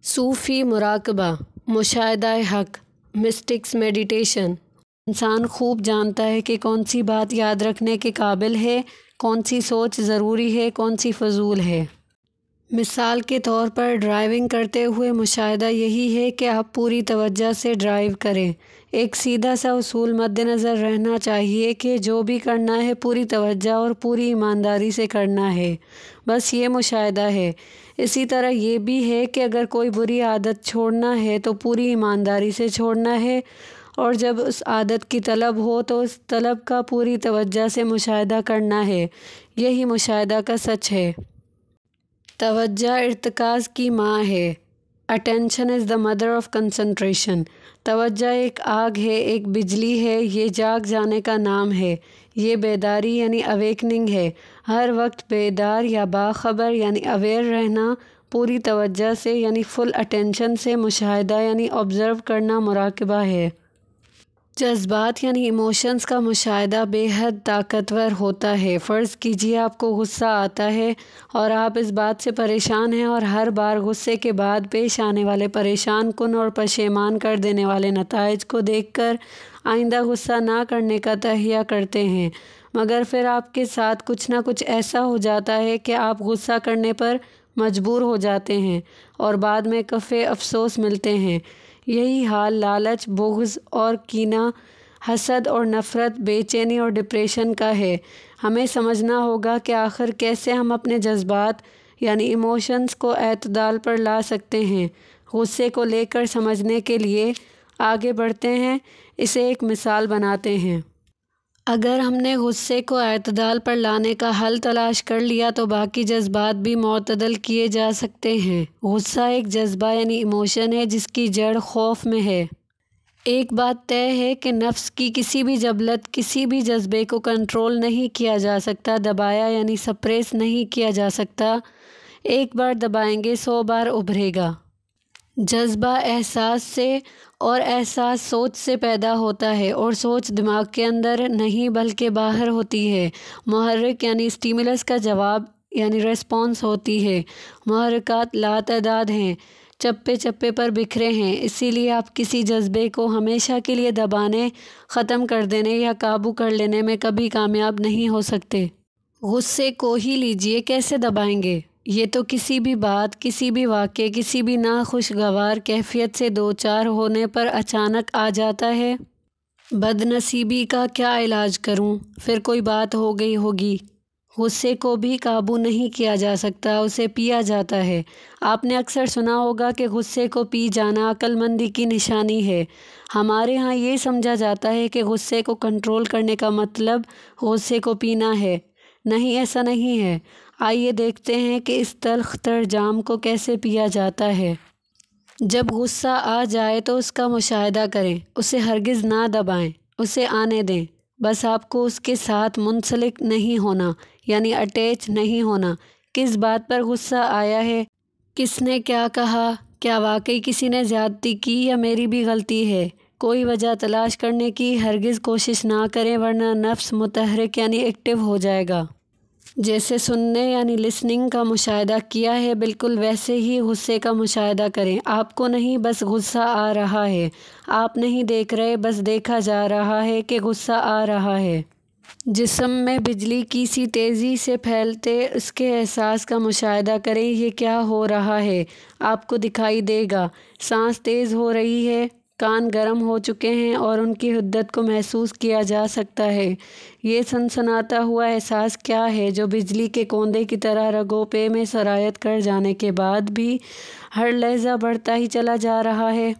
صوفی مراقبہ، مشاہدہ حق، مسٹکس میڈیٹیشن۔ انسان خوب جانتا ہے کہ کون سی بات یاد رکھنے کے قابل ہے، کون سی سوچ ضروری ہے، کون سی فضول ہے۔ مثال کے طور پر ڈرائیونگ کرتے ہوئے مشاہدہ یہی ہے کہ آپ پوری توجہ سے ڈرائیو کریں۔ ایک سیدھا سا اصول مد نظر رہنا چاہیے کہ جو بھی کرنا ہے پوری توجہ اور پوری ایمانداری سے کرنا ہے، بس یہ مشاہدہ ہے۔ اسی طرح یہ بھی ہے کہ اگر کوئی بری عادت چھوڑنا ہے تو پوری ایمانداری سے چھوڑنا ہے، اور جب اس عادت کی طلب ہو تو اس طلب کا پوری توجہ سے مشاہدہ کرنا ہے۔ یہی مشاہدہ کا سچ ہے۔ توجہ ارتکاز کی ماں ہے۔ Attention is the mother of concentration۔ توجہ ایک آگ ہے، ایک بجلی ہے، یہ جاگ جانے کا نام ہے۔ یہ بیداری یعنی اویکننگ ہے۔ ہر وقت بیدار یا باخبر یعنی اویئر رہنا، پوری توجہ سے یعنی فل اٹینشن سے مشاہدہ یعنی آبزرو کرنا مراقبہ ہے۔ جذبات یعنی ایموشنز کا مشاہدہ بے حد طاقتور ہوتا ہے۔ فرض کیجیے آپ کو غصہ آتا ہے اور آپ اس بات سے پریشان ہیں، اور ہر بار غصے کے بعد پیش آنے والے پریشان کن اور پشیمان کر دینے والے نتائج کو دیکھ کر آئندہ غصہ نہ کرنے کا تہیہ کرتے ہیں، مگر پھر آپ کے ساتھ کچھ نہ کچھ ایسا ہو جاتا ہے کہ آپ غصہ کرنے پر مجبور ہو جاتے ہیں اور بعد میں کفِ افسوس ملتے ہیں۔ یہی حال لالچ، بغض اور کینہ، حسد اور نفرت، بے چینی اور ڈپریشن کا ہے۔ ہمیں سمجھنا ہوگا کہ آخر کیسے ہم اپنے جذبات یعنی ایموشنز کو اعتدال پر لا سکتے ہیں۔ غصے کو لے کر سمجھنے کے لیے آگے بڑھتے ہیں، اسے ایک مثال بناتے ہیں۔ اگر ہم نے غصے کو اعتدال پر لانے کا حل تلاش کر لیا تو باقی جذبات بھی معتدل کیے جا سکتے ہیں۔ غصہ ایک جذبہ یعنی ایموشن ہے جس کی جڑ خوف میں ہے۔ ایک بات طے ہے کہ نفس کی کسی بھی جبلت، کسی بھی جذبے کو کنٹرول نہیں کیا جا سکتا، دبایا یعنی سپریس نہیں کیا جا سکتا۔ ایک بار دبائیں گے 100 بار ابھرے گا۔ جذبہ احساس سے اور احساس سوچ سے پیدا ہوتا ہے، اور سوچ دماغ کے اندر نہیں بلکہ باہر ہوتی ہے۔ محرک یعنی اسٹیمولس کا جواب یعنی ریسپانس ہوتی ہے۔ محرکات لاتعداد ہیں، چپے چپے پر بکھرے ہیں، اسی لیے آپ کسی جذبے کو ہمیشہ کے لیے دبانے، ختم کر دینے یا قابو کر لینے میں کبھی کامیاب نہیں ہو سکتے۔ غصے کو ہی لیجئے، کیسے دبائیں گے؟ یہ تو کسی بھی بات، کسی بھی واقعے، کسی بھی ناخوشگوار کیفیت سے دوچار ہونے پر اچانک آ جاتا ہے۔ بد نصیبی کا کیا علاج کروں؟ پھر کوئی بات ہو گئی ہوگی۔ غصے کو بھی قابو نہیں کیا جا سکتا، اسے پیا جاتا ہے۔ آپ نے اکثر سنا ہوگا کہ غصے کو پی جانا عقل مندی کی نشانی ہے۔ ہمارے ہاں یہ سمجھا جاتا ہے کہ غصے کو کنٹرول کرنے کا مطلب غصے کو پینا ہے۔ نہیں، ایسا نہیں ہے۔ آئیے دیکھتے ہیں کہ اس تلخ تر جام کو کیسے پیا جاتا ہے۔ جب غصہ آ جائے تو اس کا مشاہدہ کریں، اسے ہرگز نہ دبائیں، اسے آنے دیں۔ بس آپ کو اس کے ساتھ منسلک نہیں ہونا، یعنی اٹیچ نہیں ہونا۔ کس بات پر غصہ آیا ہے؟ کس نے کیا کہا؟ کیا واقعی کسی نے زیادتی کی یا میری بھی غلطی ہے؟ کوئی وجہ تلاش کرنے کی ہرگز کوشش نہ کریں، ورنہ نفس متحرک یعنی ایکٹیو ہو جائے گا۔ جیسے سننے یعنی لسننگ کا مشاہدہ کیا ہے، بالکل ویسے ہی غصے کا مشاہدہ کریں۔ آپ کو نہیں، بس غصہ آ رہا ہے۔ آپ نہیں دیکھ رہے، بس دیکھا جا رہا ہے کہ غصہ آ رہا ہے۔ جسم میں بجلی کی سی تیزی سے پھیلتے اس کے احساس کا مشاہدہ کریں۔ یہ کیا ہو رہا ہے؟ آپ کو دکھائی دے گا۔ سانس تیز ہو رہی ہے، کان گرم ہو چکے ہیں اور ان کی حدت کو محسوس کیا جا سکتا ہے۔ یہ سنسناتا ہوا احساس کیا ہے جو بجلی کے کوندے کی طرح رگوں پے میں سرایت کر جانے کے بعد بھی ہر لحظہ بڑھتا ہی چلا جا رہا ہے؟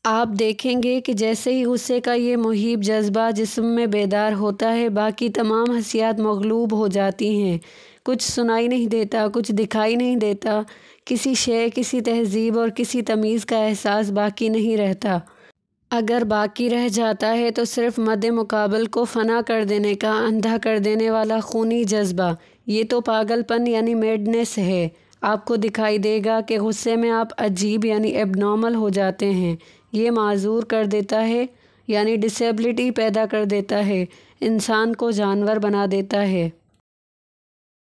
آپ دیکھیں گے کہ جیسے ہی غصے کا یہ مہیب جذبہ جسم میں بیدار ہوتا ہے، باقی تمام حسیات مغلوب ہو جاتی ہیں۔ کچھ سنائی نہیں دیتا، کچھ دکھائی نہیں دیتا، کسی شے، کسی تہذیب اور کسی تمیز کا احساس باقی نہیں رہتا۔ اگر باقی رہ جاتا ہے تو صرف مد مقابل کو فنا کر دینے کا اندھا کر دینے والا خونی جذبہ۔ یہ تو پاگل پن یعنی میڈنس ہے۔ آپ کو دکھائی دے گا کہ غصے میں آپ عجیب یعنی ایب نارمل ہو جاتے ہیں۔ یہ معذور کر دیتا ہے، یعنی ڈسیبلٹی پیدا کر دیتا ہے، انسان کو جانور بنا دیتا ہے۔